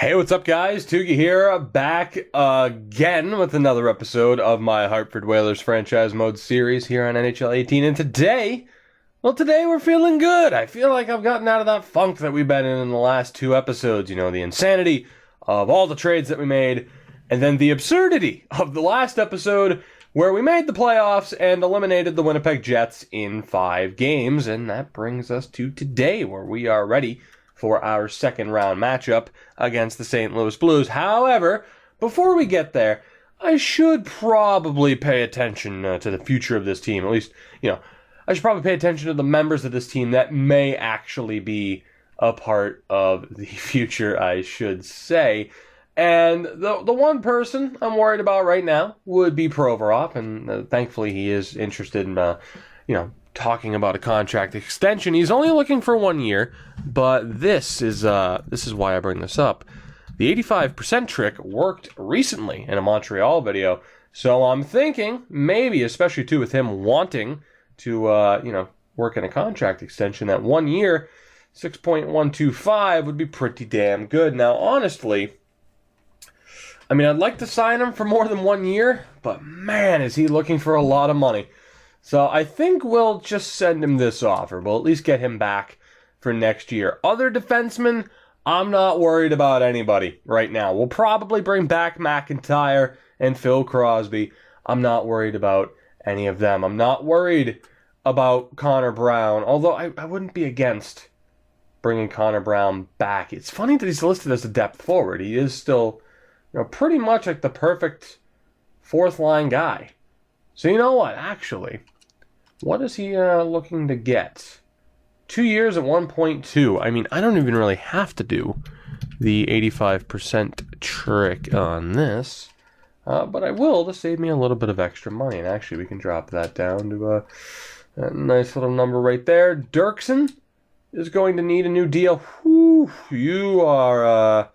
Hey, what's up, guys? Tugi here, back again with another episode of my Hartford Whalers franchise mode series here on NHL 18. And today we're feeling good. I feel like I've gotten out of that funk that we've been in the last two episodes. You know, the insanity of all the trades that we made, and then the absurdity of the last episode where we made the playoffs and eliminated the Winnipeg Jets in 5 games. And that brings us to today, where we are ready for our second round matchup against the St. Louis Blues. However, before we get there, I should probably pay attention to the future of this team. At least, I should probably pay attention to the members of this team that may actually be a part of the future, I should say. And the one person I'm worried about right now would be Provorov, and thankfully he is interested in, talking about a contract extension. He's only looking for 1 year, but this is why I bring this up. The 85% trick worked recently in a Montreal video, so I'm thinking maybe, especially too with him wanting to work in a contract extension, that 1 year, 6.125 would be pretty damn good. Now, honestly, I'd like to sign him for more than 1 year, but man, is he looking for a lot of money. So I think we'll just send him this offer. We'll at least get him back for next year. Other defensemen, I'm not worried about anybody right now. We'll probably bring back McIntyre and Phil Crosby. I'm not worried about any of them. I'm not worried about Connor Brown, although I wouldn't be against bringing Connor Brown back. It's funny that he's listed as a depth forward. He is still pretty much like the perfect fourth line guy. So you know what, actually, what is he looking to get? 2 years at 1.2. I don't even really have to do the 85% trick on this, but I will to save me a little bit of extra money. And actually, we can drop that down to a nice little number right there. Dirksen is going to need a new deal. Whew, you are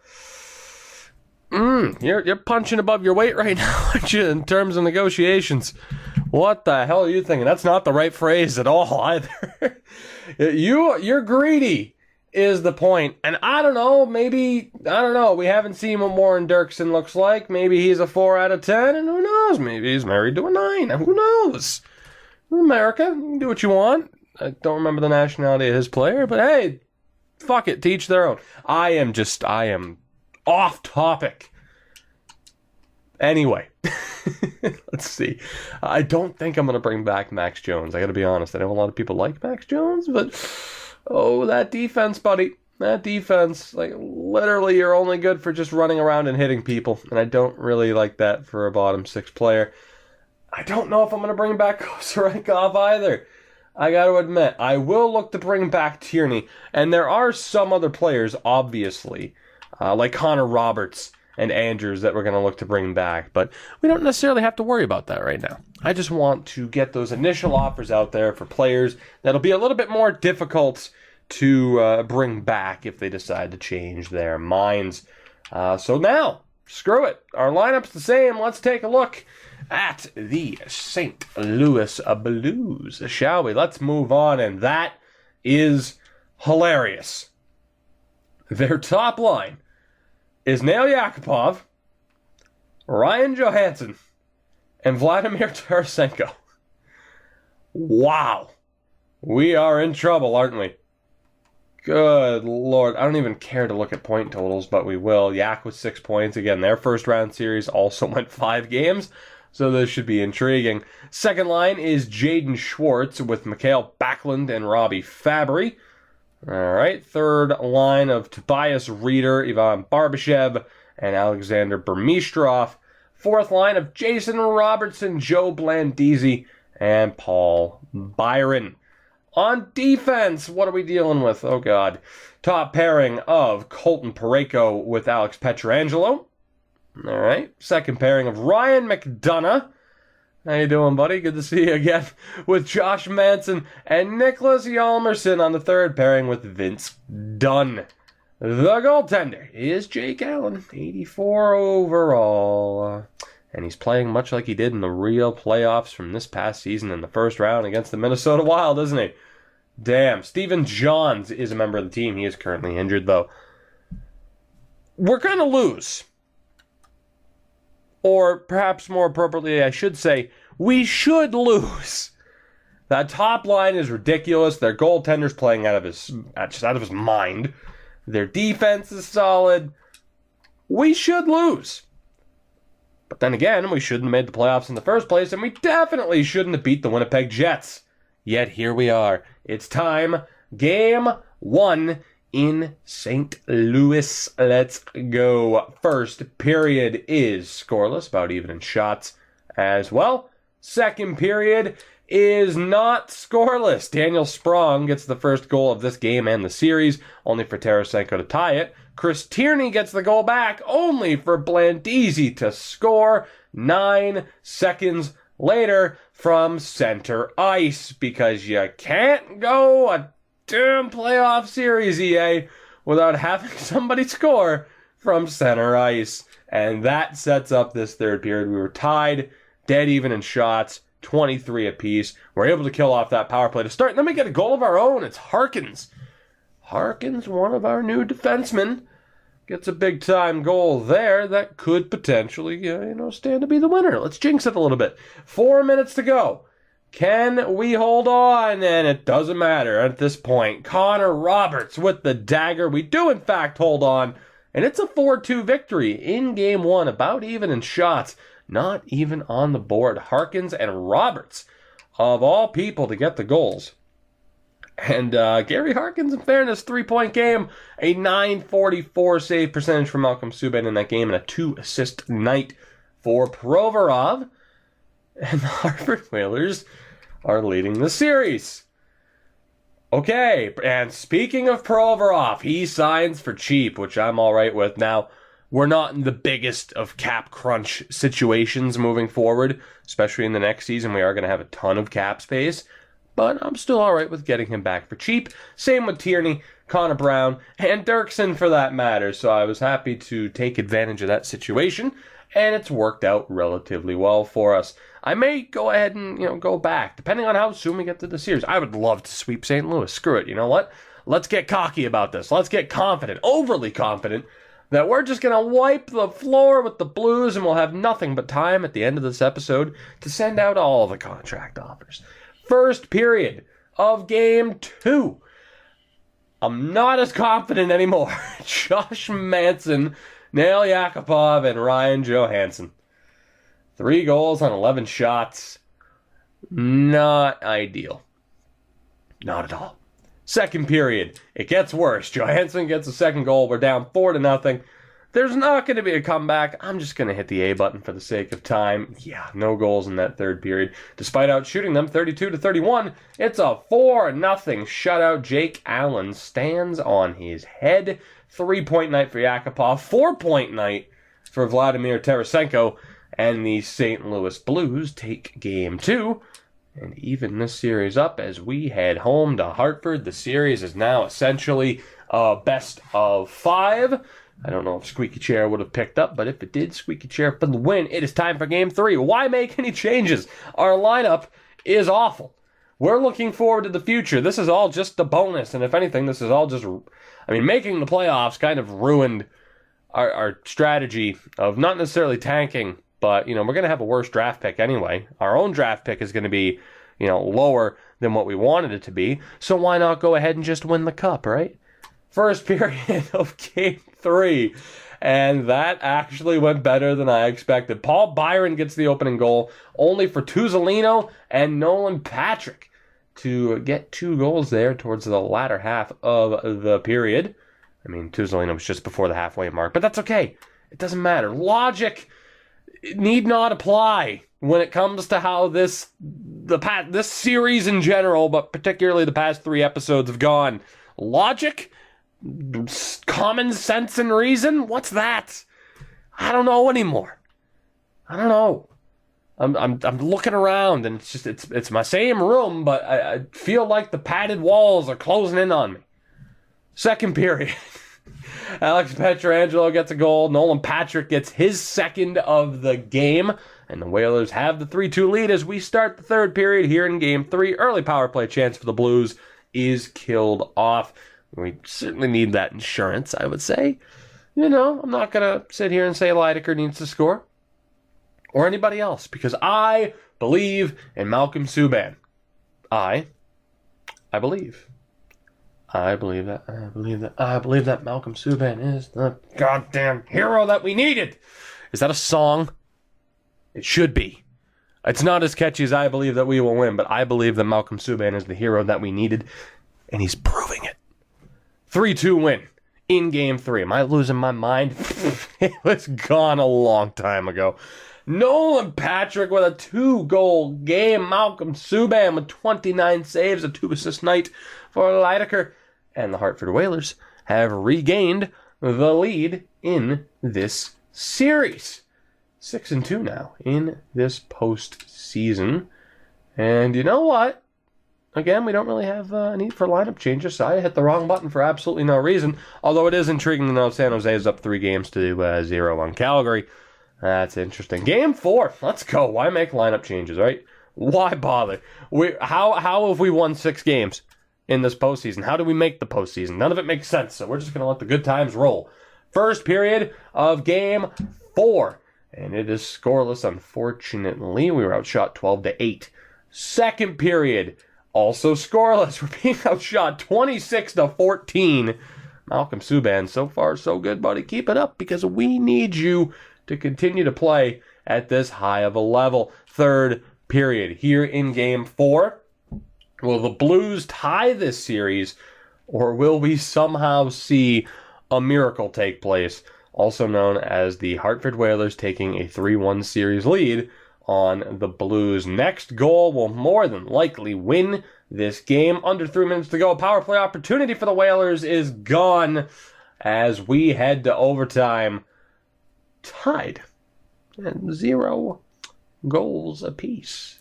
you're punching above your weight right now, aren't you, in terms of negotiations? What the hell are you thinking? That's not the right phrase at all, either. You're greedy is the point. And I don't know, we haven't seen what Warren Dirksen looks like. Maybe he's a 4 out of 10, and who knows? Maybe he's married to a 9. Who knows? In America, you can do what you want. I don't remember the nationality of his player, but hey, fuck it, teach their own. I am off topic. Anyway, let's see. I don't think I'm going to bring back Max Jones. I got to be honest. I know a lot of people like Max Jones, but that defense, buddy. That defense, literally you're only good for just running around and hitting people, and I don't really like that for a bottom 6 player. I don't know if I'm going to bring back Kosarenkov either. I got to admit, I will look to bring back Tierney, and there are some other players, obviously, like Connor Roberts and Andrews, that we're going to look to bring back. But we don't necessarily have to worry about that right now. I just want to get those initial offers out there for players that'll be a little bit more difficult to bring back if they decide to change their minds. So now, screw it. Our lineup's the same. Let's take a look at the St. Louis Blues, shall we? Let's move on, and that is hilarious. Their top line is Nail Yakupov, Ryan Johansson, and Vladimir Tarasenko. Wow. We are in trouble, aren't we? Good Lord. I don't even care to look at point totals, but we will. Yak with 6 points. Again, their first round series also went 5 games, so this should be intriguing. Second line is Jaden Schwartz with Mikhail Backlund and Robbie Fabry. All right, third line of Tobias Reeder, Ivan Barbashev, and Alexander Burmistrov. Fourth line of Jason Robertson, Joe Blandisi, and Paul Byron. On defense, what are we dealing with? Oh, God. Top pairing of Colton Parayko with Alex Pietrangelo. All right, second pairing of Ryan McDonough. How you doing, buddy? Good to see you again. With Josh Manson and Nicholas Hjalmarsson on the third pairing with Vince Dunn. The goaltender is Jake Allen, 84 overall. And he's playing much like he did in the real playoffs from this past season in the first round against the Minnesota Wild, isn't he? Damn. Stephen Johns is a member of the team. He is currently injured, though. we're going to lose. Or perhaps more appropriately, I should say, we should lose. That top line is ridiculous. Their goaltender's playing out of his mind. Their defense is solid. We should lose. But then again, we shouldn't have made the playoffs in the first place, and we definitely shouldn't have beat the Winnipeg Jets. Yet here we are. It's time. Game 1 in St. Louis. Let's go. First period is scoreless, about even in shots as well. Second period is not scoreless. Daniel Sprong gets the first goal of this game and the series, only for Tarasenko to tie it. Chris Tierney gets the goal back, only for Blandisi to score 9 seconds later from center ice, because you can't go a damn playoff series, EA, without having somebody score from center ice. And that sets up this third period. We were tied, dead even in shots, 23 apiece. We're able to kill off that power play to start, and then we get a goal of our own. It's Harkins. Harkins, one of our new defensemen, gets a big-time goal there that could potentially, stand to be the winner. Let's jinx it a little bit. 4 minutes to go. Can we hold on? And it doesn't matter at this point. Connor Roberts with the dagger. We do, in fact, hold on. And it's a 4-2 victory in Game 1, about even in shots. Not even on the board. Harkins and Roberts, of all people, to get the goals. And Gary Harkins, in fairness, 3-point game, a .944 save percentage for Malcolm Subban in that game, and a 2-assist night for Provorov. And the Hartford Whalers are leading the series. Okay, and speaking of Provorov, he signs for cheap, which I'm all right with. Now, we're not in the biggest of cap crunch situations moving forward, especially in the next season. We are going to have a ton of cap space, but I'm still all right with getting him back for cheap. Same with Tierney, Connor Brown, and Dirksen for that matter. So I was happy to take advantage of that situation, and it's worked out relatively well for us. I may go ahead and, go back, depending on how soon we get to the series. I would love to sweep St. Louis. Screw it. You know what? Let's get cocky about this. Let's get confident, overly confident, that we're just going to wipe the floor with the Blues, and we'll have nothing but time at the end of this episode to send out all the contract offers. First period of Game 2. I'm not as confident anymore. Josh Manson, Nail Yakupov, and Ryan Johansson. 3 goals on 11 shots. Not ideal. Not at all. Second period, it gets worse. Johansson gets a second goal. We're down 4-0. There's not going to be a comeback. I'm just going to hit the A button for the sake of time. Yeah, no goals in that third period. Despite outshooting them 32-31, it's a 4-0 shutout. Jake Allen stands on his head. 3-point night for Yakupov. 4-point night for Vladimir Tarasenko. And the St. Louis Blues take Game 2. And even this series up as we head home to Hartford. The series is now essentially best of 5. I don't know if Squeaky Chair would have picked up, but if it did, Squeaky Chair for the win. It is time for Game 3. Why make any changes? Our lineup is awful. We're looking forward to the future. This is all just a bonus, and if anything, this is all just... making the playoffs kind of ruined our strategy of not necessarily tanking, but, we're going to have a worse draft pick anyway. Our own draft pick is going to be, lower than what we wanted it to be. So why not go ahead and just win the cup, right? First period of Game 3. And that actually went better than I expected. Paul Byron gets the opening goal, only for Tuzolino and Nolan Patrick to get 2 goals there towards the latter half of the period. Tuzolino was just before the halfway mark, but that's okay. It doesn't matter. Logic need not apply when it comes to how this series in general, but particularly the past 3 episodes have gone. Logic, common sense, and reason. What's that? I don't know anymore. I don't know. I'm looking around, and it's my same room, but I feel like the padded walls are closing in on me. Second period. Alex Pietrangelo gets a goal. Nolan Patrick gets his second of the game. And the Whalers have the 3-2 lead as we start the third period here in Game 3. Early power play chance for the Blues is killed off. We certainly need that insurance, I would say. I'm not going to sit here and say Lydecker needs to score. Or anybody else, because I believe in Malcolm Subban. I believe. I believe that Malcolm Subban is the goddamn hero that we needed. Is that a song? It should be. It's not as catchy as I believe that we will win, but I believe that Malcolm Subban is the hero that we needed, and he's proving it. 3-2 win in Game 3. Am I losing my mind? It was gone a long time ago. Nolan Patrick with a 2-goal game. Malcolm Subban with 29 saves, a 2-assist night for Lydecker. And the Hartford Whalers have regained the lead in this series. 6-2 now in this postseason. And you know what? Again, we don't really have a need for lineup changes, so I hit the wrong button for absolutely no reason. Although it is intriguing to know San Jose is up 3 games to 0 on Calgary. That's interesting. Game 4. Let's go. Why make lineup changes, right? Why bother? How have we won 6 games in this postseason? How do we make the postseason? None of it makes sense, so we're just going to let the good times roll. First period of Game 4. And it is scoreless, unfortunately. We were outshot 12-8. Second period, also scoreless. We're being outshot 26-14. Malcolm Subban, so far so good, buddy. Keep it up because we need you to continue to play at this high of a level. Third period here in Game 4. Will the Blues tie this series, or will we somehow see a miracle take place, also known as the Hartford Whalers taking a 3-1 series lead on the Blues? Next goal will more than likely win this game. Under 3 minutes to go. Power play opportunity for the Whalers is gone as we head to overtime. Tied and 0 goals apiece.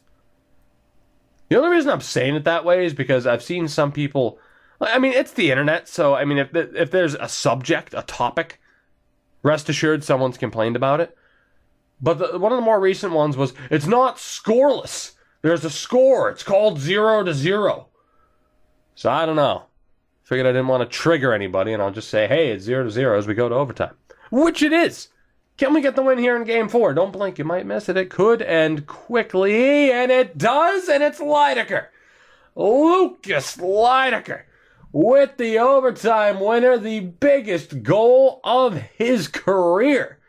The only reason I'm saying it that way is because I've seen some people. I mean, it's the internet, so I mean, if there's a subject, a topic, rest assured someone's complained about it. But one of the more recent ones was, it's not scoreless. There's a score. It's called 0-0. So I don't know. Figured I didn't want to trigger anybody, and I'll just say, hey, it's 0-0 as we go to overtime. Which it is. Can we get the win here in Game 4? Don't blink, you might miss it. It could end quickly, and it does, and it's Lydecker. Lucas Lydecker with the overtime winner, the biggest goal of his career.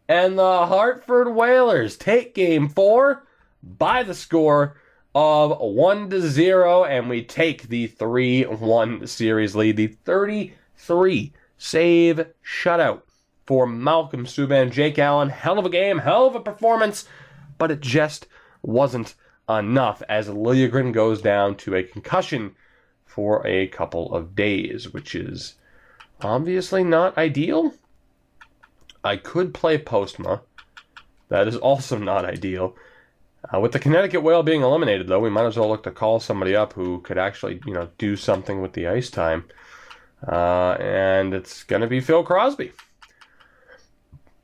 And the Hartford Whalers take Game 4 by the score of 1-0, and we take the 3-1 series lead. The 33 save shutout for Malcolm Subban. Jake Allen, hell of a game, hell of a performance, but it just wasn't enough as Liljegren goes down to a concussion for a couple of days, which is obviously not ideal. I could play Postma. That is also not ideal. With the Connecticut Whale being eliminated, though, we might as well look to call somebody up who could actually, do something with the ice time. And it's going to be Phil Crosby.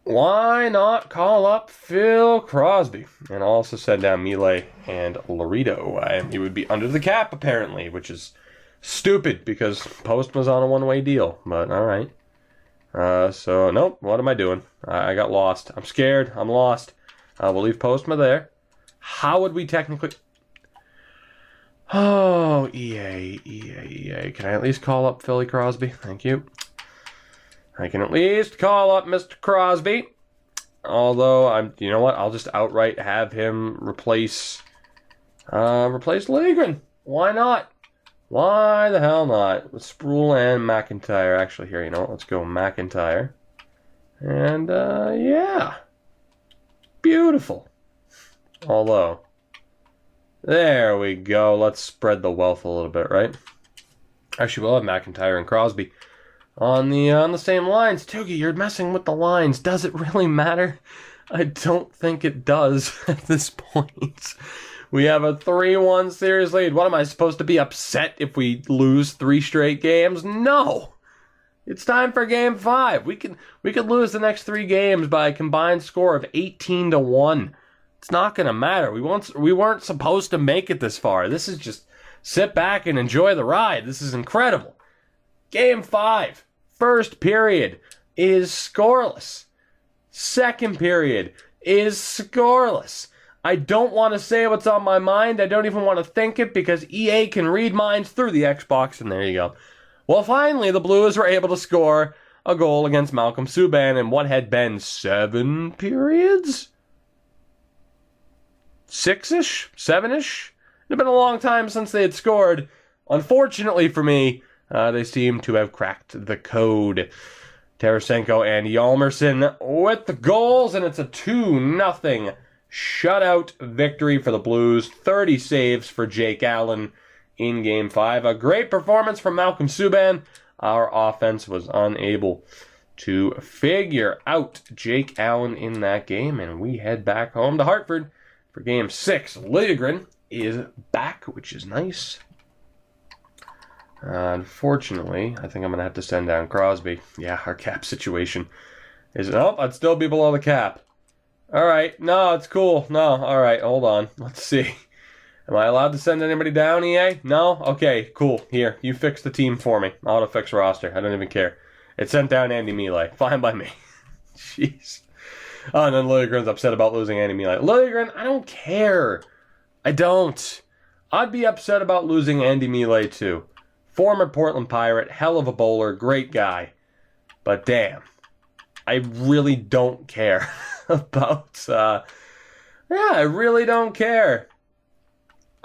Why not call up Phil Crosby? And also send down Mile and Laredo. He would be under the cap, apparently, which is stupid because Post was on a one-way deal. But, all right. So, nope. What am I doing? I got lost. I'm scared. I'm lost. We'll leave Postma there. How would we technically... Oh, EA. Can I at least call up Philly Crosby? Thank you. I can at least call up Mr. Crosby. Although, you know what? I'll just outright have him replace Liljegren. Why not? Why the hell not? With Sproul and McIntyre. Actually, here, let's go McIntyre. And, yeah. Beautiful. Although, there we go. Let's spread the wealth a little bit, right? Actually, we'll have McIntyre and Crosby on the same lines. Toogie, you're messing with the lines. Does it really matter? I don't think it does at this point. We have a 3-1 series lead. What am I supposed to be upset if we lose 3 straight games? No. It's time for Game 5. We could lose the next 3 games by a combined score of 18-1. It's not going to matter. We weren't supposed to make it this far. This is just sit back and enjoy the ride. This is incredible. Game 5. First period is scoreless. Second period is scoreless. I don't want to say what's on my mind. I don't even want to think it because EA can read minds through the Xbox, and there you go. Well, finally, the Blues were able to score a goal against Malcolm Subban in what had been 7 periods? 6-ish? 7-ish? It had been a long time since they had scored. Unfortunately for me, they seem to have cracked the code. Tarasenko and Hjalmarsson with the goals, and it's a 2-0 shutout victory for the Blues. 30 saves for Jake Allen in Game 5. A great performance from Malcolm Subban. Our offense was unable to figure out Jake Allen in that game, and we head back home to Hartford for Game 6. Liljegren is back, which is nice. Unfortunately, I think I'm going to have to send down Crosby. Yeah, our cap situation is... Oh, I'd still be below the cap. All right. No, it's cool. No. All right. Hold on. Let's see. Am I allowed to send anybody down, EA? No? Okay, cool. Here, you fix the team for me. Auto-fix roster. I don't even care. It sent down Andy Millet. Fine by me. Jeez. Oh, and then Liljegren's upset about losing Andy Millet. Liljegren, I don't care. I don't. I'd be upset about losing Andy Millet, too. Former Portland Pirate, hell of a bowler, great guy. But damn, I really don't care about, I really don't care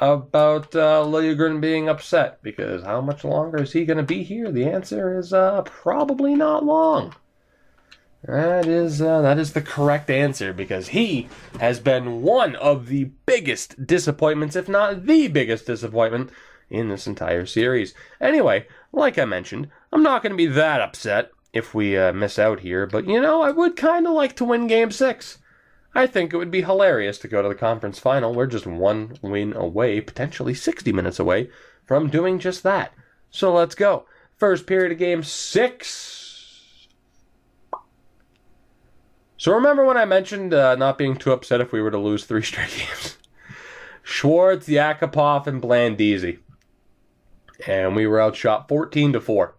about Liljegren being upset, because how much longer is he going to be here? The answer is probably not long. That is the correct answer, because he has been one of the biggest disappointments, if not the biggest disappointment, in this entire series. Anyway, like I mentioned, I'm not going to be that upset if we miss out here, but I would kind of like to win Game 6. I think it would be hilarious to go to the conference final. We're just one win away, potentially 60 minutes away, from doing just that. So let's go. First period of Game 6. So remember when I mentioned not being too upset if we were to lose 3 straight games? Schwartz, Yakupov, and Blandisi. And we were outshot 14-4.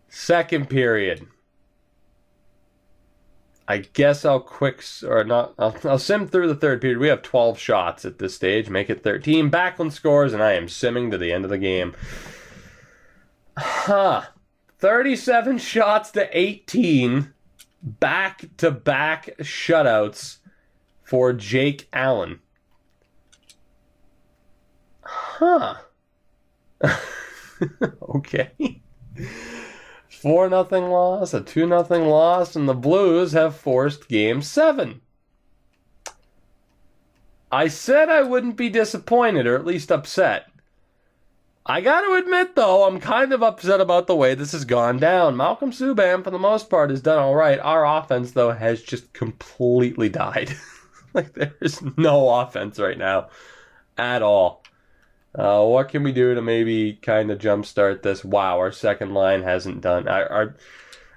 Second period. I guess I'll sim through the third period. We have 12 shots at this stage. Make it 13. Backlund scores, and I am simming to the end of the game. 37 shots to 18. Back-to-back shutouts for Jake Allen. Okay. 4-0 loss, a 2-0 loss, and the Blues have forced Game 7. I said I wouldn't be disappointed, or at least upset. I gotta admit, though, I'm kind of upset about the way this has gone down. Malcolm Subban, for the most part, has done all right. Our offense, though, has just completely died. Like, there's no offense right now at all. What can we do to maybe kind of jumpstart this? Wow, our second line hasn't done...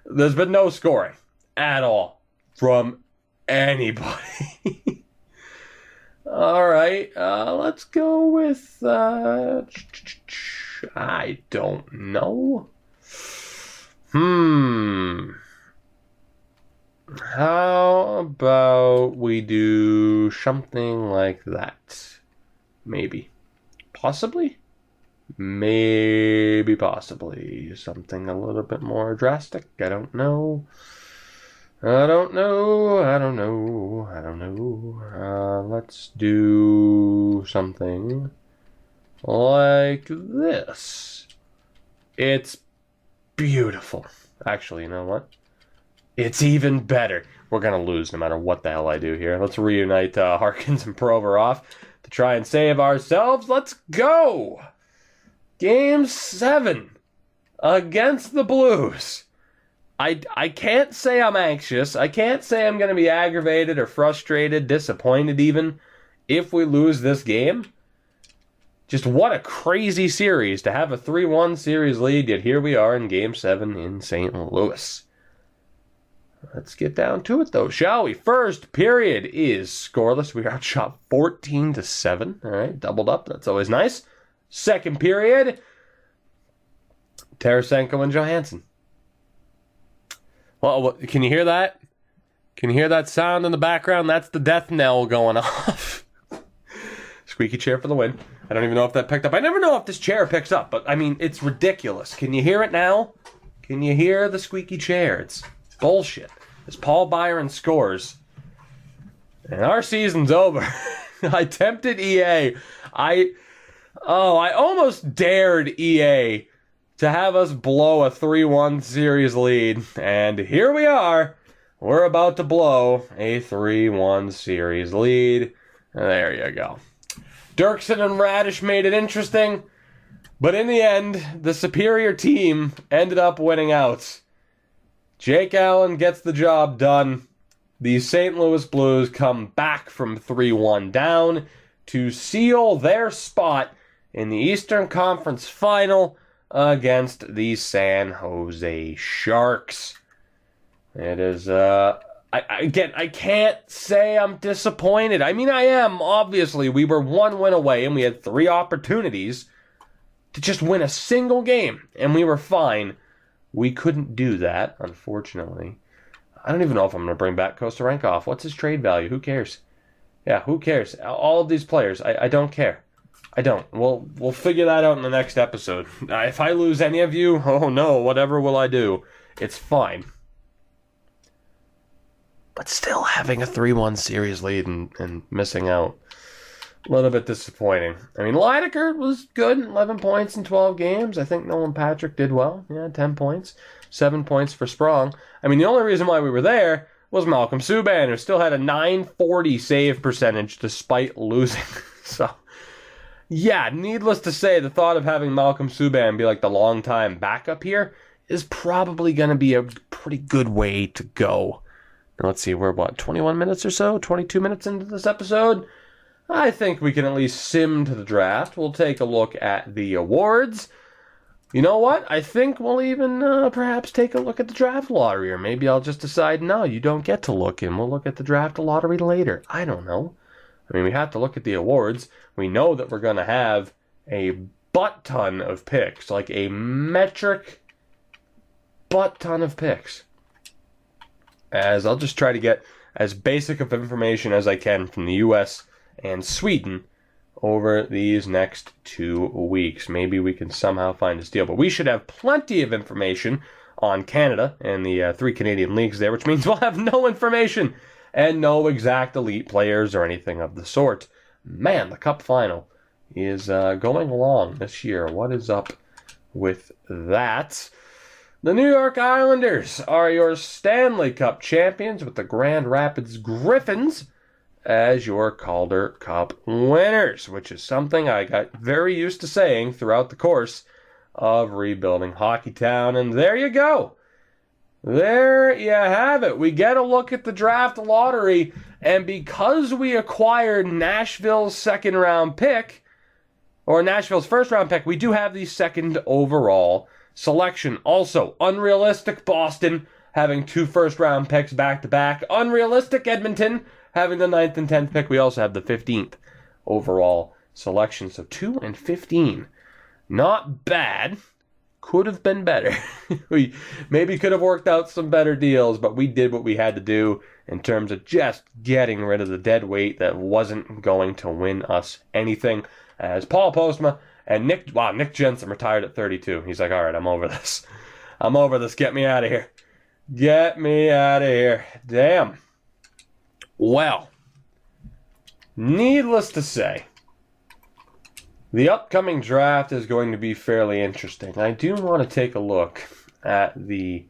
There's been no scoring at all from anybody. All right, let's go with... I don't know. How about we do something like that? Maybe. Possibly? Maybe Possibly. Something a little bit more drastic. I don't know. Let's do something like this. It's beautiful. Actually, you know what? It's even better. We're going to lose no matter what the hell I do here. Let's reunite Harkins and Provorov to try and save ourselves. Let's go! Game 7 against the Blues. I can't say I'm anxious. I can't say I'm going to be aggravated or frustrated, disappointed even, if we lose this game. Just what a crazy series to have a 3-1 series lead, yet here we are in Game 7 in St. Louis. Let's get down to it, though, shall we? First period is scoreless. We are outshot 14-7. All right, doubled up. That's always nice. Second period, Tarasenko and Johansson. Well, can you hear that? Can you hear that sound in the background? That's the death knell going off. Squeaky chair for the win. I don't even know if that picked up. I never know if this chair picks up, but I mean, it's ridiculous. Can you hear it now? Can you hear the squeaky chair? It's bullshit. As Paul Byron scores, and our season's over. I tempted EA. I almost dared EA to have us blow a 3-1 series lead, and here we are. We're about to blow a 3-1 series lead. There you go. Dirksen and Radish made it interesting, but in the end, the superior team ended up winning out. Jake Allen gets the job done. The St. Louis Blues come back from 3-1 down to seal their spot in the Eastern Conference Final against the San Jose Sharks. It is, I can't say I'm disappointed. I mean, I am. Obviously, we were 1 win away, and we had 3 opportunities to just win a single game, and we were fine. We couldn't do that, unfortunately. I don't even know if I'm going to bring back Kostarenkov. What's his trade value? Who cares? Yeah, who cares? All of these players, I don't care. I don't. We'll figure that out in the next episode. If I lose any of you, oh no, whatever will I do? It's fine. But still having a 3-1 series lead and missing out. A little bit disappointing. I mean, Lineker was good, 11 points in 12 games. I think Nolan Patrick did well. Yeah, 10 points. 7 points for Sprong. I mean, the only reason why we were there was Malcolm Subban, who still had a .940 save percentage despite losing. So, yeah, needless to say, the thought of having Malcolm Subban be like the long-time backup here is probably going to be a pretty good way to go. Now, let's see, we're 21 minutes or so? 22 minutes into this episode? I think we can at least sim to the draft. We'll take a look at the awards. You know what? I think we'll even perhaps take a look at the draft lottery, or maybe I'll just decide, no, you don't get to look, and we'll look at the draft lottery later. I don't know. I mean, we have to look at the awards. We know that we're going to have a butt ton of picks, like a metric butt ton of picks. As I'll just try to get as basic of information as I can from the U.S. and Sweden over these next 2 weeks. Maybe we can somehow find a steal. But we should have plenty of information on Canada and the 3 Canadian leagues there, which means we'll have no information and no exact elite players or anything of the sort. Man, the Cup final is going along this year. What is up with that? The New York Islanders are your Stanley Cup champions with the Grand Rapids Griffins as your Calder Cup winners, which is something I got very used to saying throughout the course of rebuilding Hockeytown. And there you go. There you have it. We get a look at the draft lottery, and because we acquired Nashville's second-round pick, or Nashville's first-round pick, we do have the second overall selection. Also, unrealistic Boston having 2 first-round picks back-to-back. Unrealistic Edmonton having the 9th and 10th pick. We also have the 15th overall selection. So 2 and 15. Not bad. Could have been better. We maybe could have worked out some better deals, but we did what we had to do in terms of just getting rid of the dead weight that wasn't going to win us anything. As Paul Postma and Nick Jensen retired at 32. He's like, all right, I'm over this. I'm over this. Get me out of here. Get me out of here. Damn. Well, needless to say, the upcoming draft is going to be fairly interesting. I do want to take a look at the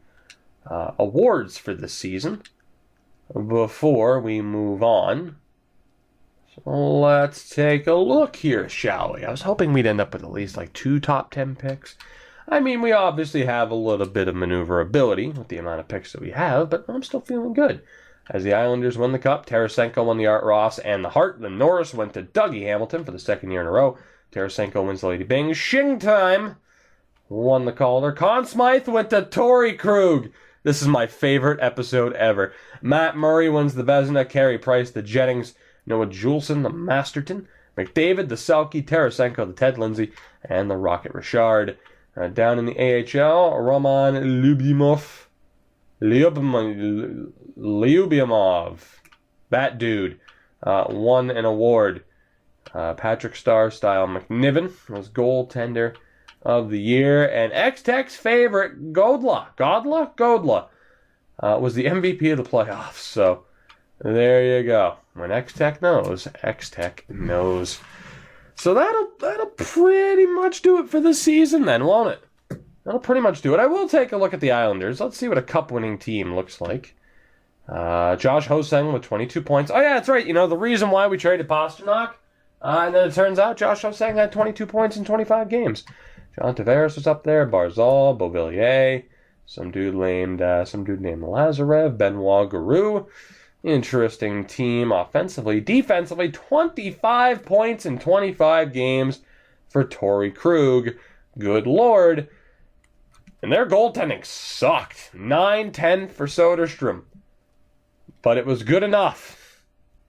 awards for this season before we move on. So let's take a look here, shall we? I was hoping we'd end up with at least like 2 top 10 picks. I mean, we obviously have a little bit of maneuverability with the amount of picks that we have, but I'm still feeling good. As the Islanders won the Cup, Tarasenko won the Art Ross and the Hart. Then Norris went to Dougie Hamilton for the 2nd year in a row. Tarasenko wins the Lady Byng. Shing Time won the Calder. Conn Smythe went to Torrey Krug. This is my favorite episode ever. Matt Murray wins the Vezina. Carey Price the Jennings. Noah Juleson the Masterton. McDavid the Selke. Tarasenko the Ted Lindsay. And the Rocket Richard. Down in the AHL, Roman Lyubimov Lyubimov. That dude won an award. Patrick Star-style McNiven was goaltender of the year. And X-Tech's favorite, Godla, was the MVP of the playoffs. So there you go. When X-Tech knows, X-Tech knows. So that'll pretty much do it for the season then, won't it? That'll pretty much do it. I will take a look at the Islanders. Let's see what a cup-winning team looks like. Josh Hosang with 22 points. Oh, yeah, that's right. You know, the reason why we traded Pasternak, and then it turns out Josh Hosang had 22 points in 25 games. John Tavares was up there, Barzal, Beauvillier, some dude named Lazarev, Benoit Garou. Interesting team offensively. Defensively, 25 points in 25 games for Torrey Krug. Good Lord. And their goaltending sucked. 9-10 for Soderstrom. But it was good enough.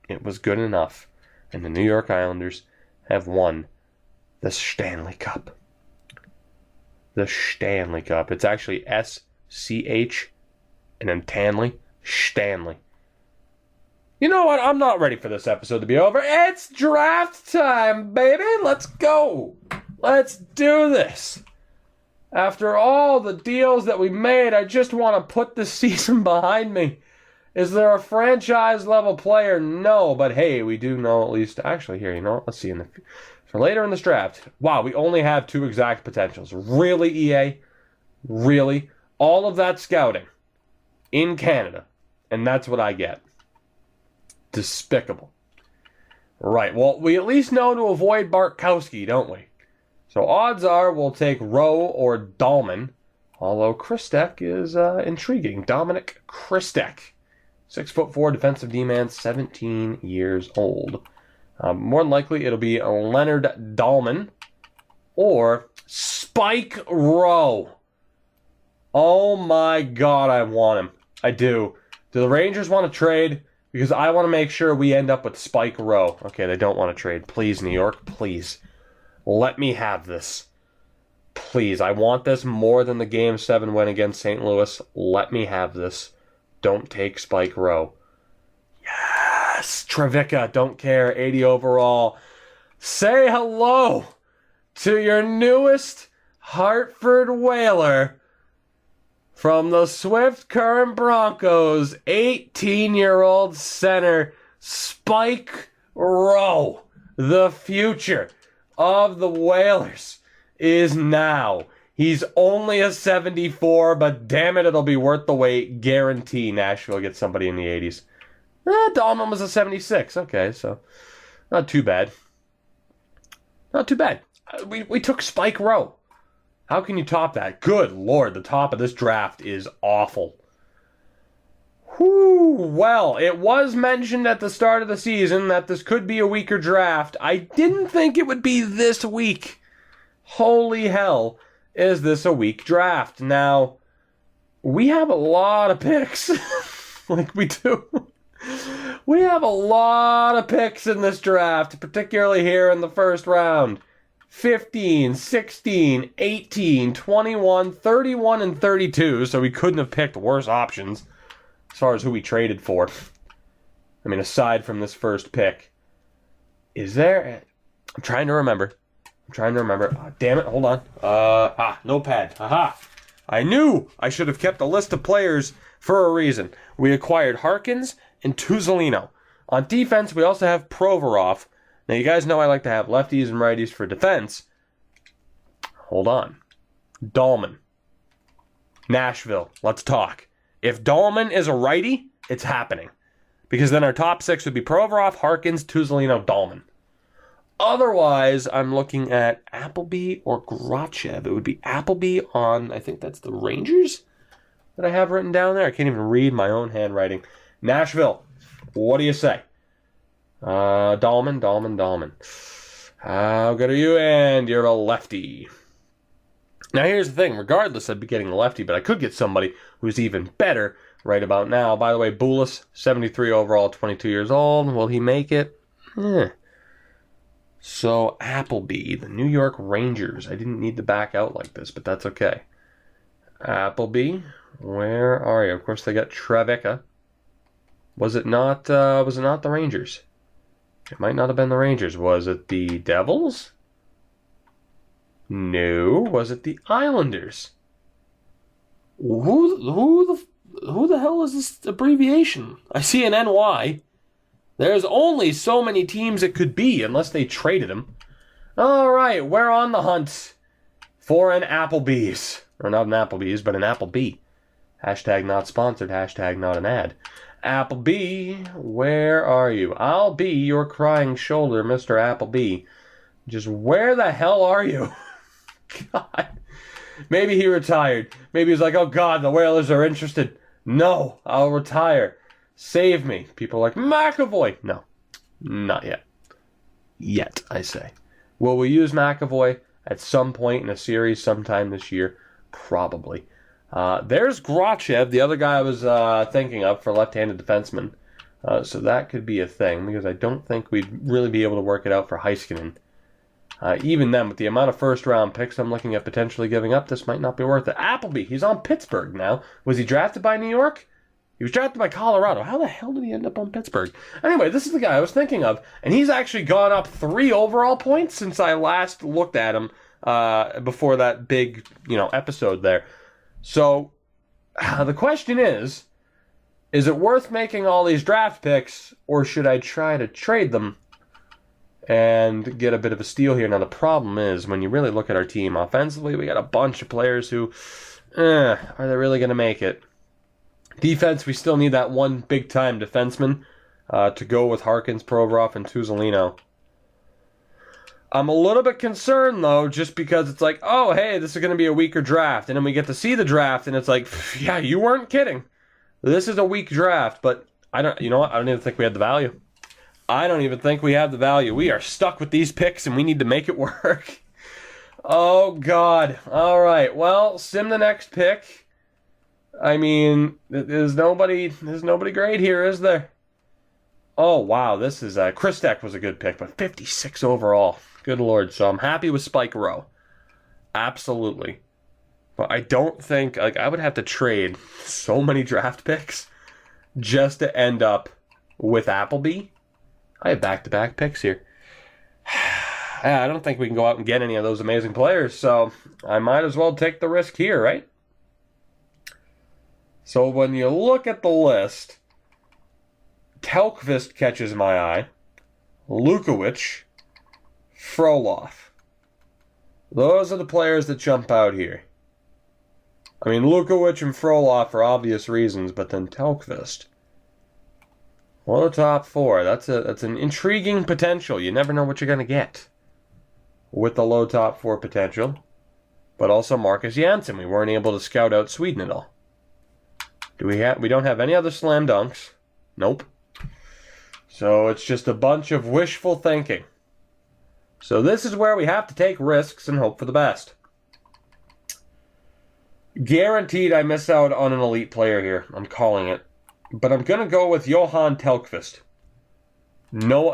It was good enough. And the New York Islanders have won the Stanley Cup. The Stanley Cup. It's actually S-C-H and then Tanley. Stanley. You know what? I'm not ready for this episode to be over. It's draft time, baby. Let's go. Let's do this. After all the deals that we made, I just want to put the season behind me. Is there a franchise-level player? No, but hey, we do know at least... Actually, here, you know what? Let's see. For later in this draft, wow, we only have 2 exact potentials. Really, EA? Really? All of that scouting in Canada, and that's what I get. Despicable. Right, well, we at least know to avoid Bartkowski, don't we? So odds are we'll take Rowe or Dahlman, although Christek is intriguing. Dominic Christek. 6'4", defensive D-man, 17 years old. More than likely, it'll be Leonard Dahlman or Spike Rowe. Oh my God, I want him. I do. Do the Rangers want to trade? Because I want to make sure we end up with Spike Rowe. Okay, they don't want to trade. Please, New York, please. Let me have this. Please, I want this more than the Game 7 win against St. Louis. Let me have this. Don't take Spike Rowe. Yes! Trevicka, don't care. 80 overall. Say hello to your newest Hartford Whaler from the Swift Current Broncos, 18-year-old center Spike Rowe. The future of the Whalers is now. He's only a 74, but damn it, it'll be worth the wait. Guarantee Nashville gets somebody in the 80s. Dahlman was a 76. Okay, so not too bad. Not too bad. We took Spike Rowe. How can you top that? Good Lord, the top of this draft is awful. Whew, well, it was mentioned at the start of the season that this could be a weaker draft. I didn't think it would be this weak. Holy hell, is this a weak draft? Now, we have a lot of picks. Like we do. We have a lot of picks in this draft, particularly here in the first round. 15, 16, 18, 21, 31, and 32, so we couldn't have picked worse options as far as who we traded for. I mean, aside from this first pick. Is there... I'm trying to remember. Oh, damn it, hold on. Notepad. Aha! I knew I should have kept a list of players for a reason. We acquired Harkins and Tuzolino. On defense, we also have Provorov. Now, you guys know I like to have lefties and righties for defense. Hold on. Dahlman. Nashville. Let's talk. If Dahlman is a righty, it's happening. Because then our top 6 would be Provorov, Harkins, Tuzolino, Dahlman. Otherwise, I'm looking at Appleby or Grachev. It would be Appleby on, I think that's the Rangers that I have written down there. I can't even read my own handwriting. Nashville. What do you say? Dahlman. How good are you? And you're a lefty. Now, here's the thing. Regardless, I'd be getting a lefty, but I could get somebody who's even better right about now. By the way, Boulis, 73 overall, 22 years old. Will he make it? So, Appleby, the New York Rangers. I didn't need to back out like this, but that's okay. Appleby, Where are you? Of course, they got Trevicka. Was it not the Rangers? It might not have been the Rangers. Was it the Devils? No. Was it the Islanders? Who the hell is this abbreviation? I see an NY. There's only so many teams it could be unless they traded him. All right, we're on the hunt for an Applebee's. Or not an Applebee's, but an Applebee. Hashtag not sponsored, hashtag not an ad. Applebee, where are you? I'll be your crying shoulder, Mr. Applebee. Just where the hell are you? God. Maybe he retired. Maybe he's like, oh God, the Whalers are interested. No, I'll retire. Save me. People are like, McAvoy. No, not yet. Yet, I say. Will we use McAvoy at some point in a series sometime this year? Probably. There's Grachev, the other guy I was thinking of for left-handed defenseman. So that could be a thing, because I don't think we'd really be able to work it out for Heiskanen. Even then, with the amount of first-round picks I'm looking at potentially giving up, this might not be worth it. Appleby, he's on Pittsburgh now. Was he drafted by New York? He was drafted by Colorado. How the hell did he end up on Pittsburgh? Anyway, this is the guy I was thinking of, and he's actually gone up 3 overall points since I last looked at him before that big, episode there. So, the question is it worth making all these draft picks, or should I try to trade them and get a bit of a steal here? Now, the problem is, when you really look at our team offensively, we got a bunch of players who, are they really going to make it? Defense, we still need that one big-time defenseman to go with Harkins, Provorov, and Tuzolino. I'm a little bit concerned, though, just because it's like, oh, hey, this is going to be a weaker draft. And then we get to see the draft, and it's like, yeah, you weren't kidding. This is a weak draft, but you know what? I don't even think we had the value. I don't even think we have the value. We are stuck with these picks, and we need to make it work. Oh, God. All right. Well, sim the next pick. I mean, there's nobody great here, is there? Oh, wow. This is Christek was a good pick, but 56 overall. Good Lord. So I'm happy with Spike Rowe. Absolutely. But I don't think, I would have to trade so many draft picks just to end up with Appleby. I have back-to-back picks here. I don't think we can go out and get any of those amazing players, so I might as well take the risk here, right? So when you look at the list, Telkvist catches my eye. Lukowicz, Frolov. Those are the players that jump out here. I mean, Lukowicz and Frolov for obvious reasons, but then Telkvist. Well, the top 4. That's an intriguing potential. You never know what you're going to get with the low top 4 potential. But also Marcus Janssen. We weren't able to scout out Sweden at all. We don't have any other slam dunks. Nope. So it's just a bunch of wishful thinking. So this is where we have to take risks and hope for the best. Guaranteed I miss out on an elite player here. I'm calling it. But I'm going to go with Johan Telkvist. No,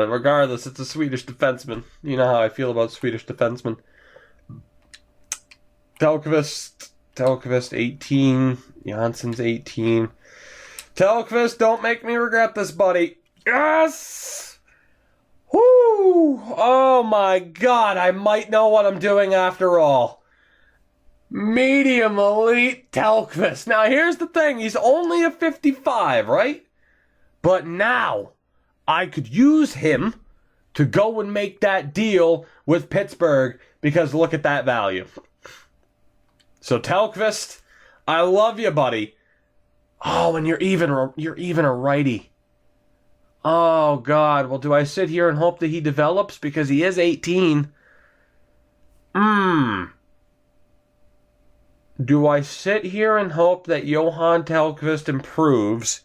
regardless, it's a Swedish defenseman. You know how I feel about Swedish defensemen. Telkvist 18. Janssen's 18. Telkvist, don't make me regret this, buddy. Yes! Woo! Oh my God, I might know what I'm doing after all. Medium elite Telkvist. Now here's the thing, he's only a 55, right? But now, I could use him to go and make that deal with Pittsburgh, because look at that value. So Telkvist, I love you, buddy. Oh, and you're even a righty. Oh, God. Well, do I sit here and hope that he develops? Because he is 18. Do I sit here and hope that Johan Telkvist improves?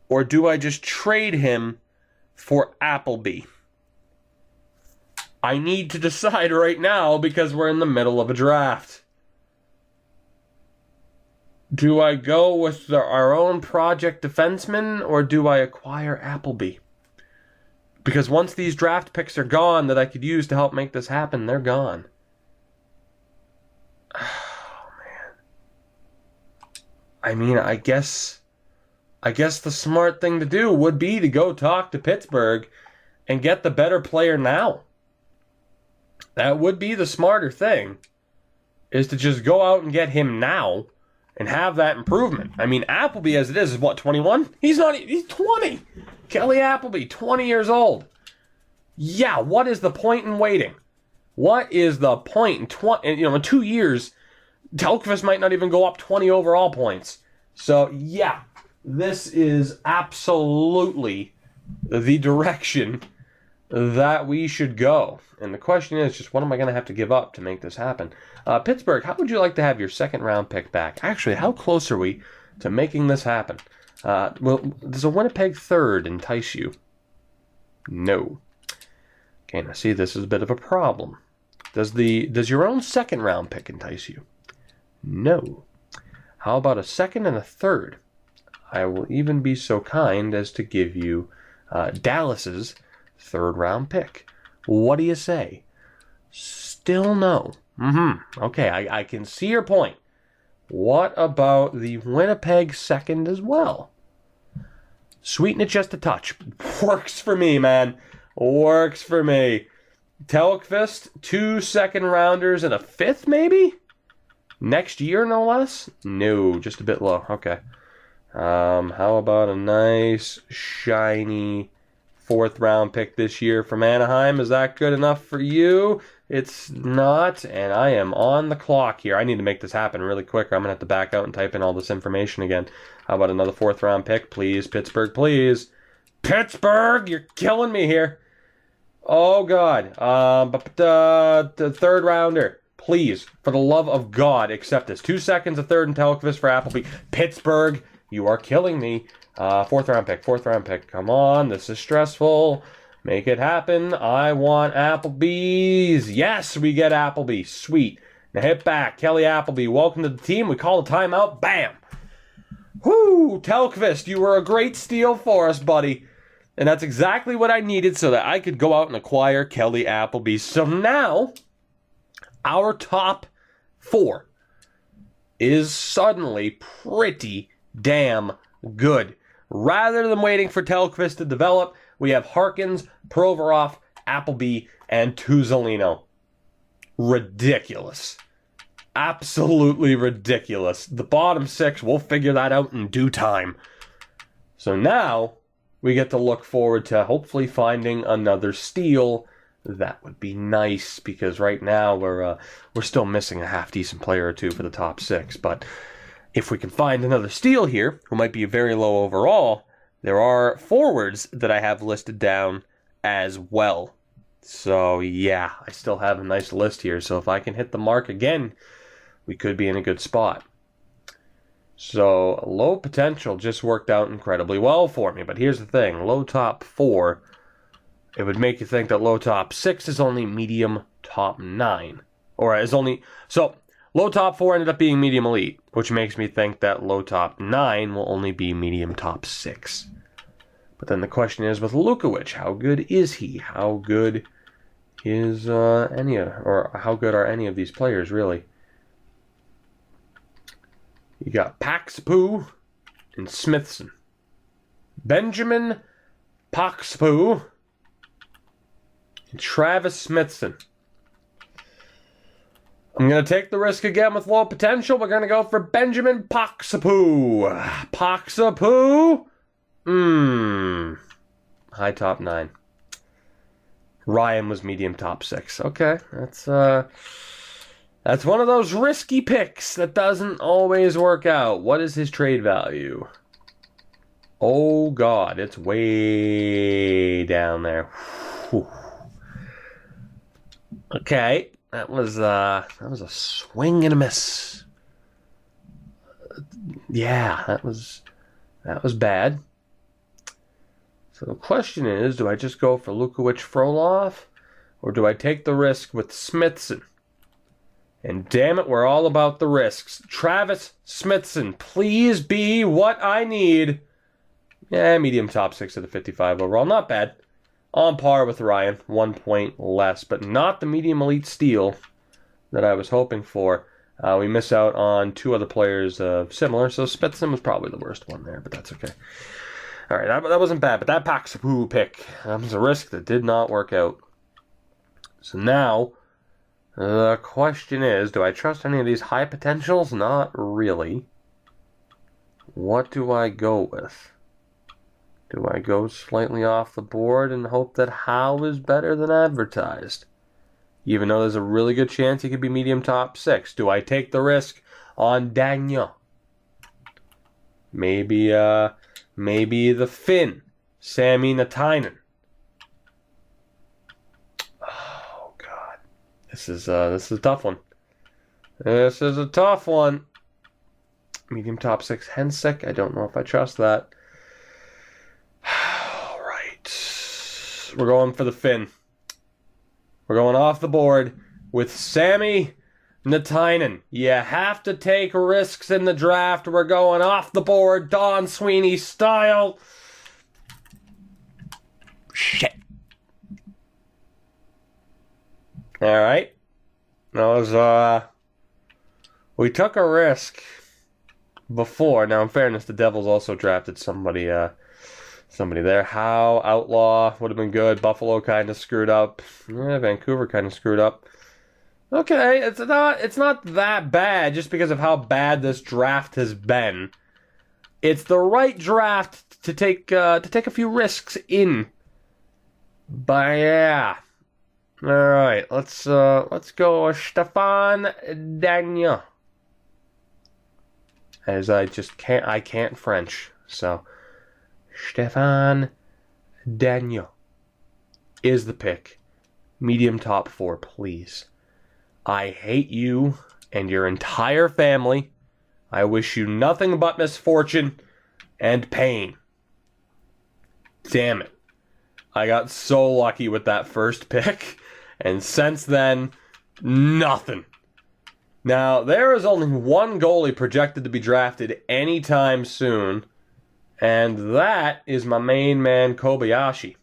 Or do I just trade him for Appleby? I need to decide right now because we're in the middle of a draft. Do I go with our own project defenseman, or do I acquire Appleby? Because once these draft picks are gone that I could use to help make this happen, they're gone. Oh, man. I mean, I guess the smart thing to do would be to go talk to Pittsburgh and get the better player now. That would be the smarter thing, is to just go out and get him now and have that improvement. I mean, Appleby, as it is what, 21? He's 20. Kelly Appleby, 20 years old. Yeah, what is the point in waiting? What is the point in 2 years, Telkvist might not even go up 20 overall points. So, yeah, this is absolutely the direction that we should go. And the question is just, what am I going to have to give up to make this happen? Pittsburgh, how would you like to have your second round pick back? Actually, how close are we to making this happen? Well, does a Winnipeg third entice you? No. Okay, now see, this is a bit of a problem. Does your own second round pick entice you? No. How about a second and a third? I will even be so kind as to give you Dallas's third round pick. What do you say? Still no. Okay, I can see your point. What about the Winnipeg second as well? Sweeten it just a touch. Works for me, man. Works for me. Telkvist, 2 second rounders and a fifth, maybe? Next year, no less? No, just a bit low. Okay. How about a nice, shiny fourth round pick this year from Anaheim? Is that good enough for you? It's not, and I am on the clock here. I need to make this happen really quick, or I'm going to have to back out and type in all this information again. How about another fourth round pick, please? Pittsburgh, please. Pittsburgh, you're killing me here. Oh, God. The third rounder. Please, for the love of God, accept this. 2 seconds, a third, and Telkvist for Appleby. Pittsburgh, you are killing me. Fourth round pick. Come on, this is stressful. Make it happen. I want Applebee's. Yes, we get Appleby. Sweet. Now hit back. Kelly Appleby, welcome to the team. We call a timeout. Bam. Whoo, Telkvist, you were a great steal for us, buddy. And that's exactly what I needed so that I could go out and acquire Kelly Appleby. So now, our top 4 is suddenly pretty damn good. Rather than waiting for Telkvist to develop, we have Harkins, Provorov, Appleby, and Tuzolino. Ridiculous. Absolutely ridiculous. The bottom 6, we'll figure that out in due time. So now, we get to look forward to hopefully finding another steal. That would be nice, because right now we're still missing a half-decent player or two for the top 6. But if we can find another steal here, who might be very low overall, there are forwards that I have listed down as well. So yeah, I still have a nice list here. So if I can hit the mark again, we could be in a good spot. So low potential just worked out incredibly well for me. But here's the thing, low top 4, it would make you think that low top 6 is only medium top 9. Or is only... So low top 4 ended up being medium elite, which makes me think that low top 9 will only be medium top 6. But then the question is with Lukowicz, how good is he? How good is how good are any of these players really? You got Paxpoo and Smithson. Benjamin Paxpoo and Travis Smithson. I'm going to take the risk again with low potential. We're going to go for Benjamin Paxpoo. Paxpoo? High top 9. Ryan was medium top 6. Okay, that's one of those risky picks that doesn't always work out. What is his trade value? Oh God, it's way down there. Whew. Okay, that was a swing and a miss. Yeah, that was bad. So the question is, do I just go for Lukowicz Frolov, or do I take the risk with Smithson? And damn it, we're all about the risks. Travis Smithson, please be what I need. Yeah, medium top 6 at the 55 overall. Not bad. On par with Ryan, 1 point less, but not the medium elite steal that I was hoping for. We miss out on 2 other players similar, so Spitson was probably the worst one there, but that's okay. All right, that wasn't bad, but that Paxapoo pick was a risk that did not work out. So now, the question is, do I trust any of these high potentials? Not really. What do I go with? Do I go slightly off the board and hope that Howe is better than advertised? Even though there's a really good chance he could be medium top 6. Do I take the risk on Daniel? Maybe the Finn, Sami Natainen. Oh God, this is a tough one. This is a tough one. Medium top 6 Hensick. I don't know if I trust that. All right, we're going for the Finn. We're going off the board with Sami Natainen. You have to take risks in the draft. We're going off the board, Don Sweeney style. Shit. All right. That was, we took a risk before. Now, in fairness, the Devils also drafted somebody there. Howe, Outlaw would have been good. Buffalo kind of screwed up. Yeah, Vancouver kind of screwed up. Okay, it's not that bad just because of how bad this draft has been. It's the right draft to take a few risks in. But yeah. All right, let's go Stefan Daniel. As I can't French, so Stefan Daniel is the pick. Medium top 4, please. I hate you and your entire family. I wish you nothing but misfortune and pain. Damn it. I got so lucky with that first pick, and since then, nothing. Now, there is only one goalie projected to be drafted anytime soon, and that is my main man, Kobayashi.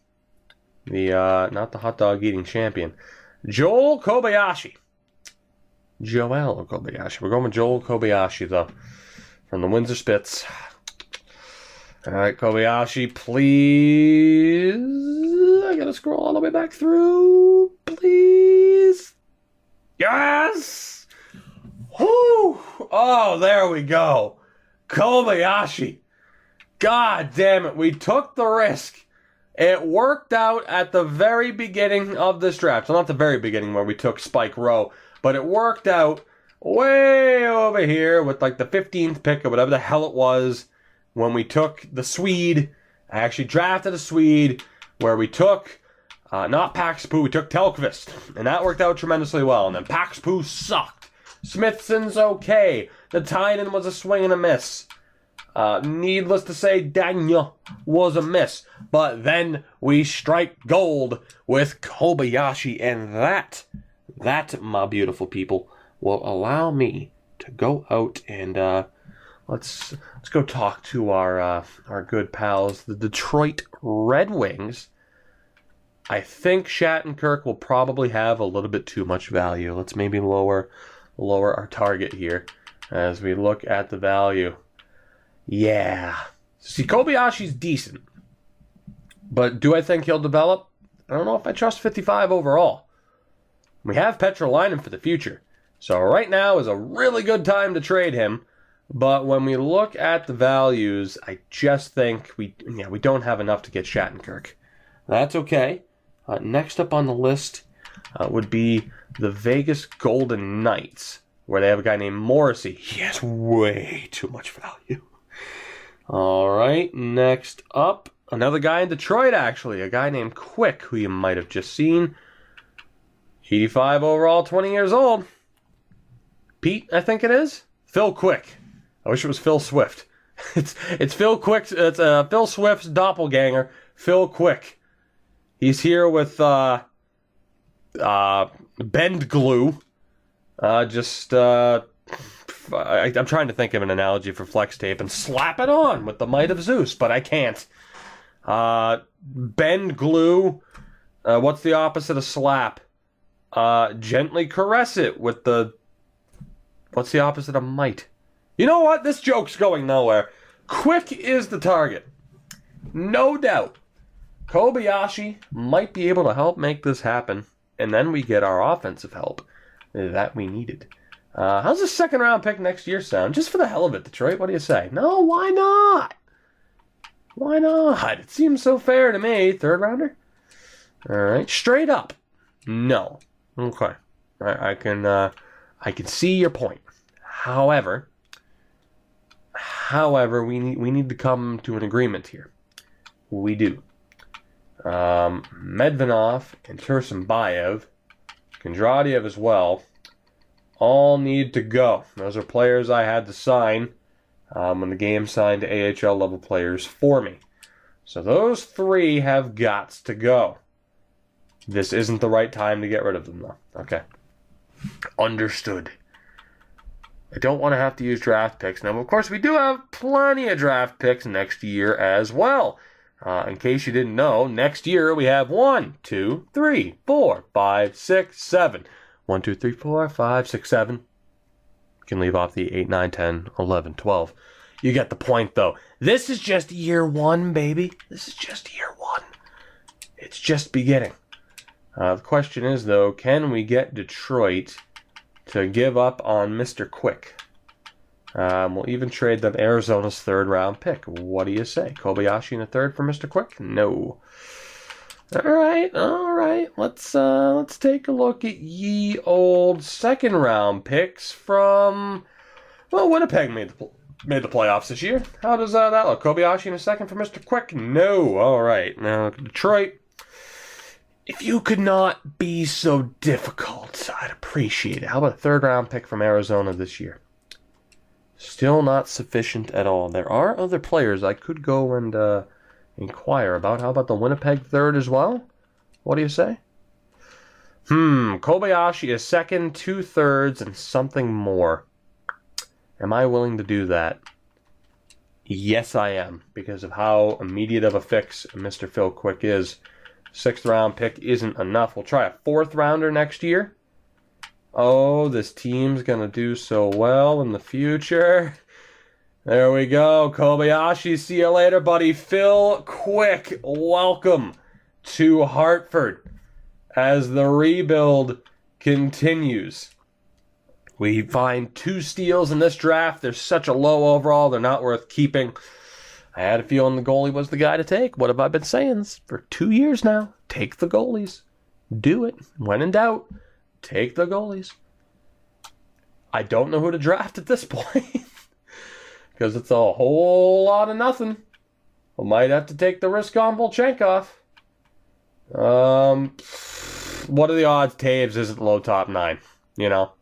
Not the hot dog eating champion. Joel Kobayashi. Joel Kobayashi. We're going with Joel Kobayashi, though, from the Windsor Spits. All right, Kobayashi, please. I gotta scroll all the way back through. Please. Yes! Whoo! Oh, there we go. Kobayashi. God damn it. We took the risk. It worked out at the very beginning of this draft. So not the very beginning where we took Spike Rowe, but it worked out way over here with like the 15th pick or whatever the hell it was when we took the Swede. I actually drafted a Swede where we took, not Paxapoo, we took Telkvist. And that worked out tremendously well. And then Paxapoo sucked. Smithson's okay. The Tynan was a swing and a miss. Needless to say, Daniel was a miss. But then we strike gold with Kobayashi, and that, my beautiful people, will allow me to go out and let's go talk to our good pals, the Detroit Red Wings. I think Shattenkirk will probably have a little bit too much value. Let's maybe lower our target here as we look at the value. Yeah. See, Kobayashi's decent. But do I think he'll develop? I don't know if I trust 55 overall. We have Petrolainen for the future. So right now is a really good time to trade him. But when we look at the values, I just think we don't have enough to get Shattenkirk. That's okay. Next up on the list would be the Vegas Golden Knights, where they have a guy named Morrissey. He has way too much value. All right, next up, another guy in Detroit, actually. A guy named Quick, who you might have just seen. 85 overall, 20 years old. Pete, I think it is. Phil Quick. I wish it was Phil Swift. It's Phil Quick. It's Phil Swift's doppelganger, Phil Quick. He's here with bend glue. I'm trying to think of an analogy for flex tape and slap it on with the might of Zeus, but I can't. Bend glue. What's the opposite of slap? Gently caress it with the What's the opposite of might? You know what? This joke's going nowhere. Quick is the target. No doubt. Kobayashi might be able to help make this happen. And then we get our offensive help that we needed. How's the second round pick next year sound? Just for the hell of it, Detroit. What do you say? No, why not? Why not? It seems so fair to me. Third rounder? All right. Straight up. No. Okay. I can see your point. However, we need to come to an agreement here. We do. Medvedev and Tursunbayev, Kondratiev as well, all need to go. Those are players I had to sign when the game signed AHL level players for me. So those three have got to go. This isn't the right time to get rid of them, though. Okay. Understood. I don't want to have to use draft picks. Now, of course, we do have plenty of draft picks next year as well. In case you didn't know, next year we have 1, 2, 3, 4, 5, 6, 7. 1, 2, 3, 4, 5, 6, 7. You can leave off the 8, 9, 10, 11, 12. You get the point, though. This is just year 1, baby. This is just year 1. It's just beginning. The question is, though, can we get Detroit to give up on Mr. Quick? We'll even trade them Arizona's third round pick. What do you say? Kobayashi in a third for Mr. Quick? No. All right. Let's take a look at ye old second round picks from, well, Winnipeg made the playoffs this year. How does that look? Kobayashi in a second for Mr. Quick? No. All right. Now Detroit, if you could not be so difficult, I'd appreciate it. How about a third round pick from Arizona this year? Still not sufficient at all. There are other players I could go and inquire about. How about the Winnipeg third as well? What do you say? Kobayashi is second, 2 thirds, and something more. Am I willing to do that? Yes, I am, because of how immediate of a fix Mr. Phil Quick is. 6th round pick isn't enough. We'll try a 4th rounder next year. Oh, this team's going to do so well in the future. There we go. Kobayashi, see you later, buddy. Phil Quick, welcome to Hartford as the rebuild continues. We find 2 steals in this draft. They're such a low overall, they're not worth keeping. I had a feeling the goalie was the guy to take. What have I been saying for 2 years now? Take the goalies. Do it. When in doubt, take the goalies. I don't know who to draft at this point. Because it's a whole lot of nothing. I might have to take the risk on Volchenkov. What are the odds Taves isn't low top 9? You know?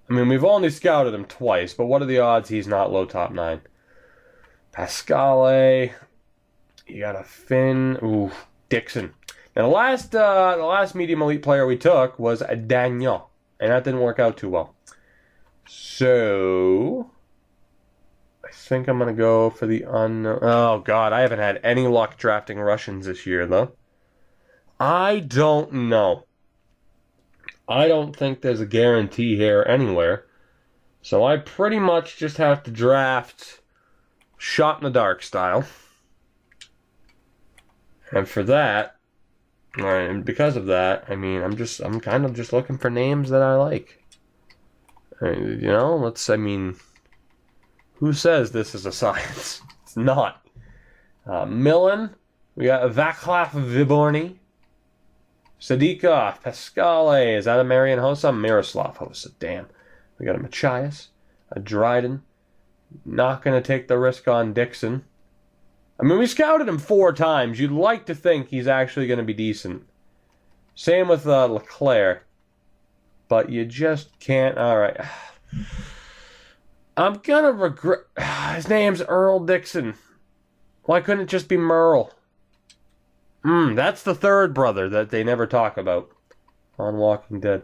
I mean, we've only scouted him twice, but what are the odds he's not low top 9? Pascale. You got a Finn. Ooh, Dixon. Now, the last medium elite player we took was a Daniel, and that didn't work out too well. So, I think I'm going to go for the unknown. Oh, God, I haven't had any luck drafting Russians this year, though. I don't know. I don't think there's a guarantee here anywhere. So I pretty much just have to draft shot in the dark style. And for that, and because of that, I mean, I'm kind of just looking for names that I like. You know, who says this is a science? It's not. Millen, we got Vaclav Viborny, Sadikov, Pascale, is that a Marian Hossa? Miroslav Hossa, damn. We got a Machias, a Dryden. Not going to take the risk on Dixon. I mean, we scouted him 4 times. You'd like to think he's actually going to be decent. Same with Leclerc. But you just can't. All right. I'm going to regret. His name's Earl Dixon. Why couldn't it just be Merle? That's the third brother that they never talk about on Walking Dead.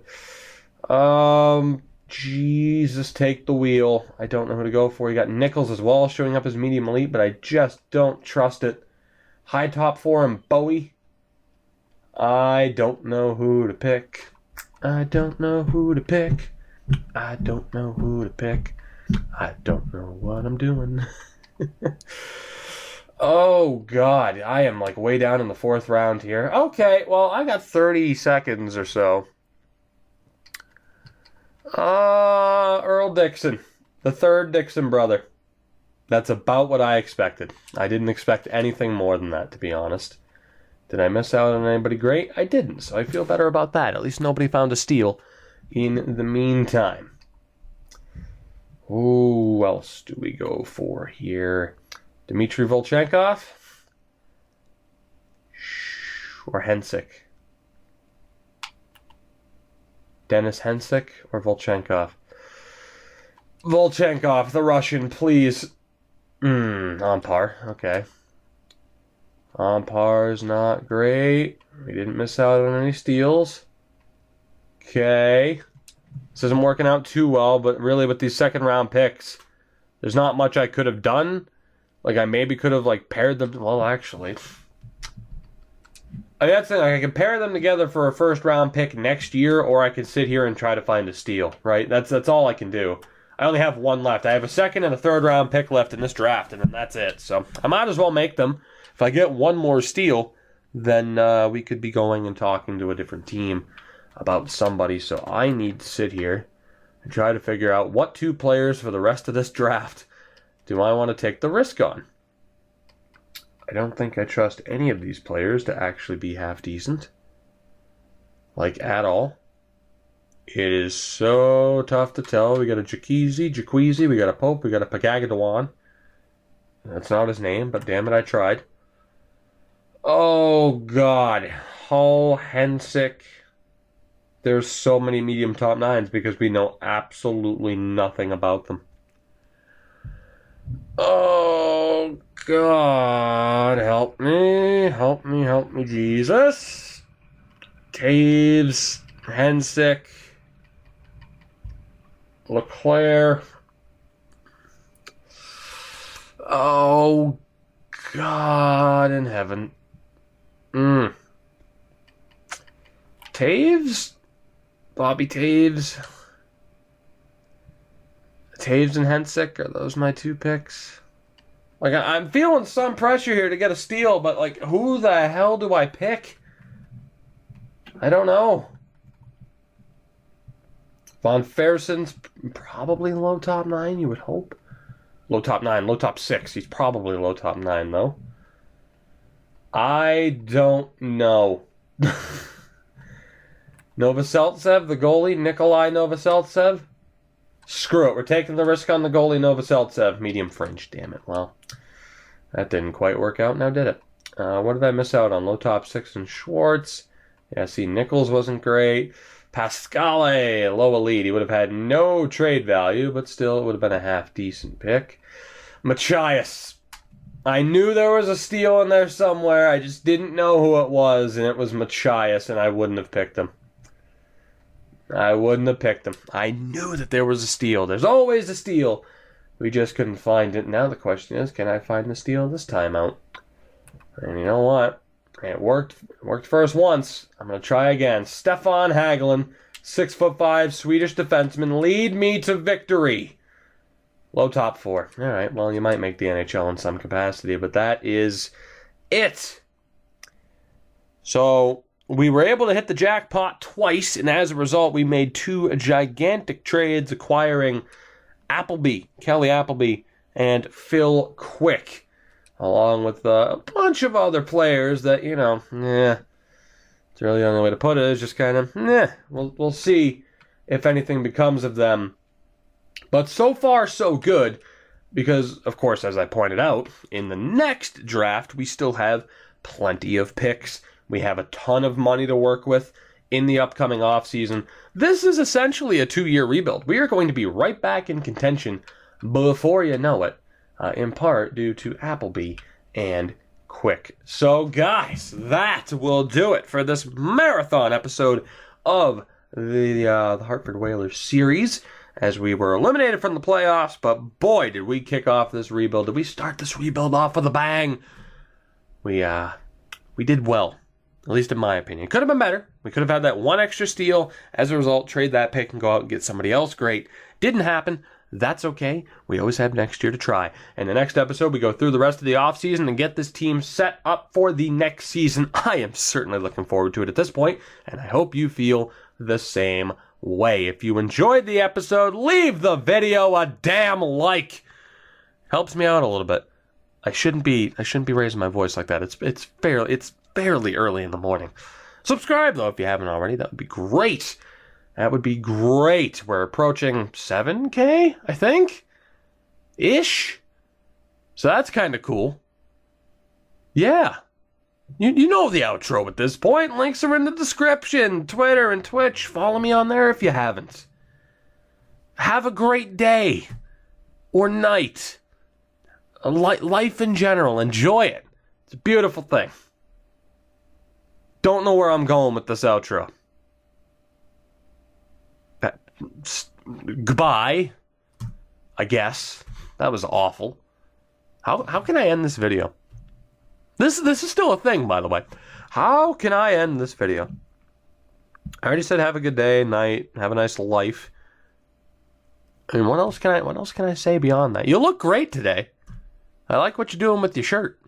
Jesus, take the wheel. I don't know who to go for. You got Nichols as well showing up as medium elite, but I just don't trust it. High top 4 and Bowie. I don't know who to pick. I don't know who to pick. I don't know what I'm doing. Oh, God. I am like way down in the 4th round here. Okay, well, I got 30 seconds or so. Earl Dixon. The 3rd Dixon brother. That's about what I expected. I didn't expect anything more than that, to be honest. Did I miss out on anybody great? I didn't, so I feel better about that. At least nobody found a steal in the meantime. Who else do we go for here? Dmitry Volchenkov? Or Hensick? Denis Hensick or Volchenkov? Volchenkov, the Russian, please. On par. Okay. On par is not great. We didn't miss out on any steals. Okay. This isn't working out too well, but really with these 2nd round picks, there's not much I could have done. Like, I maybe could have, like, paired them. Well, actually, I mean, that's the thing. Like, I can pair them together for a 1st round pick next year, or I can sit here and try to find a steal, right? That's all I can do. I only have 1 left. I have a 2nd and a 3rd round pick left in this draft, and then that's it. So I might as well make them. If I get 1 more steal, then we could be going and talking to a different team about somebody. So I need to sit here and try to figure out what 2 players for the rest of this draft do I want to take the risk on. I don't think I trust any of these players to actually be half decent. Like, at all. It is so tough to tell. We got a Jaqueezi, we got a Pope, we got a Pagagadawan. That's not his name, but damn it, I tried. Oh, God. Hull, Hensick. There's so many medium top 9s because we know absolutely nothing about them. Oh, God. Help me. Help me, help me, Jesus. Taves, Hensick, LeClaire. Oh, God in heaven. Taves? Bobby Taves? Taves and Hensick, are those my 2 picks? Like, I'm feeling some pressure here to get a steal, but, like, who the hell do I pick? I don't know. Von Fersen's probably low top 9, you would hope. Low top 9, low top 6. He's probably low top 9, though. I don't know. Novoseltsev, the goalie, Nikolai Novoseltsev. Screw it, we're taking the risk on the goalie Novoseltsev. Medium fringe, damn it. Well, that didn't quite work out, now did it? What did I miss out on? Low top 6 and Schwartz. Yeah, see, Nichols wasn't great. Pascale, low elite. He would have had no trade value, but still it would have been a half-decent pick. Machias. I knew there was a steal in there somewhere. I just didn't know who it was, and it was Machias, and I wouldn't have picked him. I wouldn't have picked him. I knew that there was a steal. There's always a steal. We just couldn't find it. Now the question is, can I find the steal this time out? And you know what? It worked. It worked for us once. I'm going to try again. Stefan Hagelin, 6'5", Swedish defenseman. Lead me to victory. Low top 4. All right, well, you might make the NHL in some capacity, but that is it. So we were able to hit the jackpot twice, and as a result, we made 2 gigantic trades acquiring Kelly Appleby, and Phil Quick, along with a bunch of other players that, you know, it's really the only way to put it is just kind of, we'll see if anything becomes of them. But so far, so good, because, of course, as I pointed out, in the next draft, we still have plenty of picks. We have a ton of money to work with in the upcoming offseason. This is essentially a 2-year rebuild. We are going to be right back in contention before you know it, in part due to Appleby and Quick. So, guys, that will do it for this marathon episode of the Hartford Whalers series, as we were eliminated from the playoffs, but boy, did we kick off this rebuild. Did we start this rebuild off with a bang? We did well, at least in my opinion. Could have been better, We could have had that one extra steal. As a result, trade that pick and go out and get somebody else great. Didn't happen. That's okay. We always have next year to try. In the next episode, we go through the rest of the offseason and get this team set up for the next season. I am certainly looking forward to it at this point, and I hope you feel the same way. If you enjoyed the episode, leave the video a damn like. Helps me out a little bit. I shouldn't be raising my voice like that. It's fairly early in the morning. Subscribe though if you haven't already. That would be great. That would be great. We're approaching 7K, I think? Ish. So that's kind of cool. Yeah. You know the outro at this point. Links are in the description. Twitter and Twitch. Follow me on there if you haven't. Have a great day. Or night. Life in general. Enjoy it. It's a beautiful thing. Don't know where I'm going with this outro. Goodbye, I guess. That was awful. How can I end this video? This is still a thing, by the way. How can I end this video? I already said have a good day, night, have a nice life. I mean, what else can I say beyond that? You look great today. I like what you're doing with your shirt.